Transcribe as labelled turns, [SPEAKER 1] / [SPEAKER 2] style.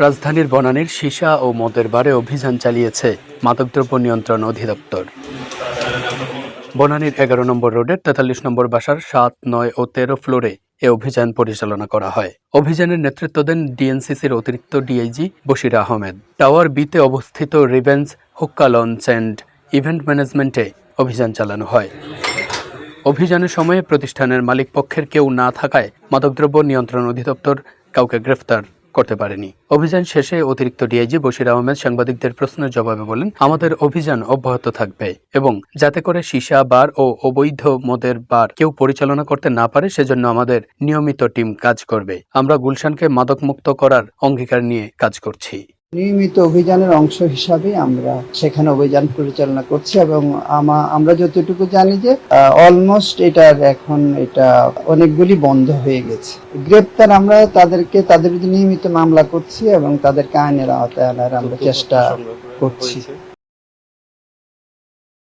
[SPEAKER 1] রাজধানীর বনানীর সীসা ও মদের বারে অভিযান চালিয়েছে মাদকদ্রব্য নিয়ন্ত্রণ অধিদপ্তর। বনানীর 11 নম্বর রোডের 43 নম্বর বাসার 7, 9 ও 13 ফ্লোরে এ অভিযান পরিচালনা করা হয়। অভিযানের নেতৃত্ব দেন ডিএনসিসির অতিরিক্ত ডিআইজি বশির আহমেদ। টাওয়ার বিতে অবস্থিত revenge hookah launch and event ম্যানেজমেন্টে অভিযান চালানো হয়। অভিযানের সময়ে প্রতিষ্ঠানের মালিক পক্ষের কেউ না থাকায় মাদকদ্রব্য নিয়ন্ত্রণ অধিদপ্তর কাউকে গ্রেফতার করতে পারেনি। অভিযান শেষে অতিরিক্ত ডিআইজি বশির আহমেদ সাংবাদিকদের প্রশ্নের জবাবে বলেন, আমাদের অভিযান অব্যাহত থাকবে এবং যাতে করে সীসা বার ও অবৈধ মদের বার কেউ পরিচালনা করতে না পারে সেজন্য আমাদের নিয়মিত টিম কাজ করবে। আমরা গুলশানকে মাদকমুক্ত করার অঙ্গীকার নিয়ে কাজ করছি।
[SPEAKER 2] নিয়মিত অভিযানের অংশ হিসাবে আমরা সেখানে অভিযান পরিচালনা করছি এবং আমরা যতটুকু জানি যে অলমোস্ট এটা অনেকগুলি বন্ধ হয়ে গেছে। গ্রেপ্তার আমরা তাদের নিয়মিত মামলা করছি এবং তাদেরকে আইনের আওতায় আনার আমরা চেষ্টা করছি।